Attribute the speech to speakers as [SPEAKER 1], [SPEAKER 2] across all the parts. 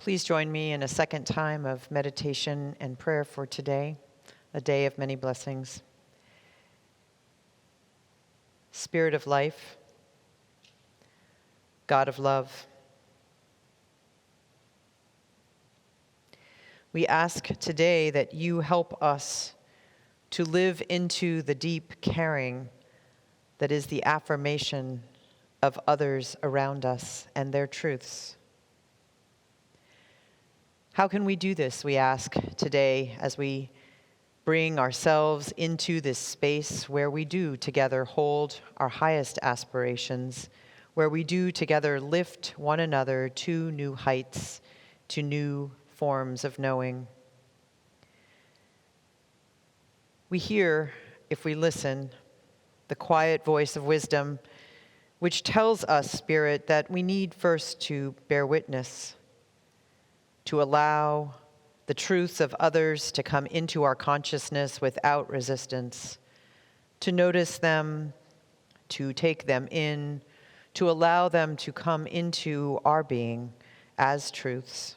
[SPEAKER 1] Please join me in a second time of meditation and prayer for today, a day of many blessings. Spirit of life, God of love, we ask today that you help us to live into the deep caring that is the affirmation of others around us and their truths. How can we do this, we ask today, as we bring ourselves into this space where we do together hold our highest aspirations, where we do together lift one another to new heights, to new forms of knowing. We hear, if we listen, the quiet voice of wisdom, which tells us, Spirit, that we need first to bear witness, to allow the truths of others to come into our consciousness without resistance, to notice them, to take them in, to allow them to come into our being as truths,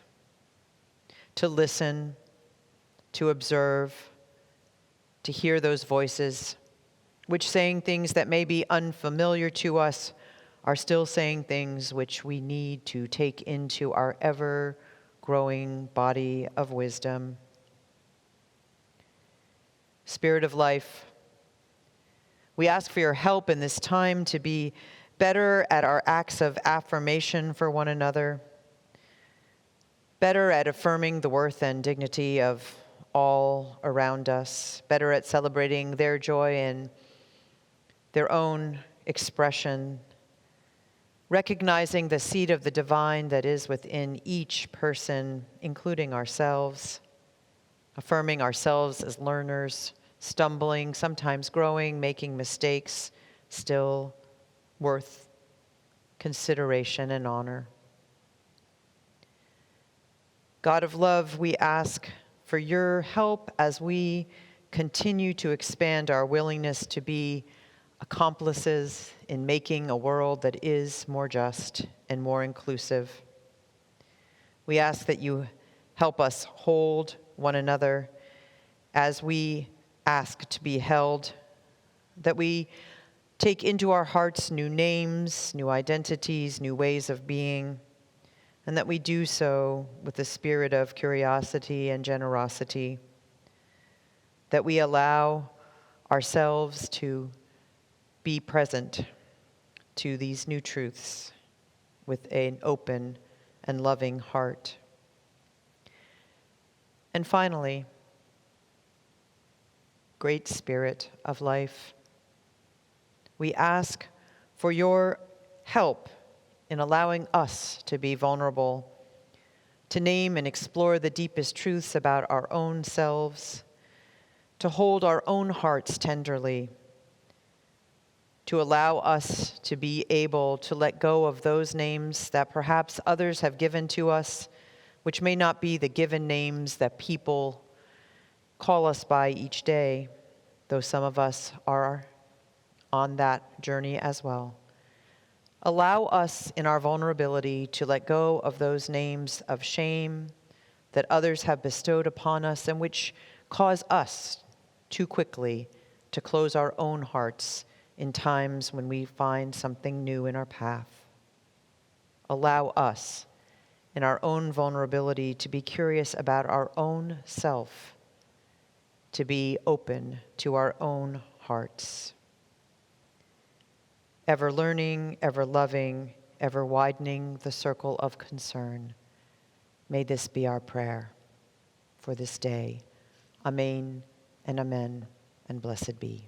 [SPEAKER 1] to listen, to observe, to hear those voices, which saying things that may be unfamiliar to us are still saying things which we need to take into our ever-growing body of wisdom. Spirit of life, we ask for your help in this time to be better at our acts of affirmation for one another, better at affirming the worth and dignity of all around us, better at celebrating their joy and their own expression, recognizing the seed of the divine that is within each person, including ourselves, affirming ourselves as learners, stumbling, sometimes growing, making mistakes, still worth consideration and honor. God of love, we ask for your help as we continue to expand our willingness to be accomplices in making a world that is more just and more inclusive. We ask that you help us hold one another as we ask to be held, that we take into our hearts new names, new identities, new ways of being, and that we do so with the spirit of curiosity and generosity, that we allow ourselves to be present to these new truths with an open and loving heart. And finally, great Spirit of life, we ask for your help in allowing us to be vulnerable, to name and explore the deepest truths about our own selves, to hold our own hearts tenderly, to allow us to be able to let go of those names that perhaps others have given to us, which may not be the given names that people call us by each day, though some of us are on that journey as well. Allow us in our vulnerability to let go of those names of shame that others have bestowed upon us and which cause us too quickly to close our own hearts in times when we find something new in our path. Allow us, in our own vulnerability, to be curious about our own self, to be open to our own hearts. Ever learning, ever loving, ever widening the circle of concern. May this be our prayer for this day. Amen and amen, and blessed be.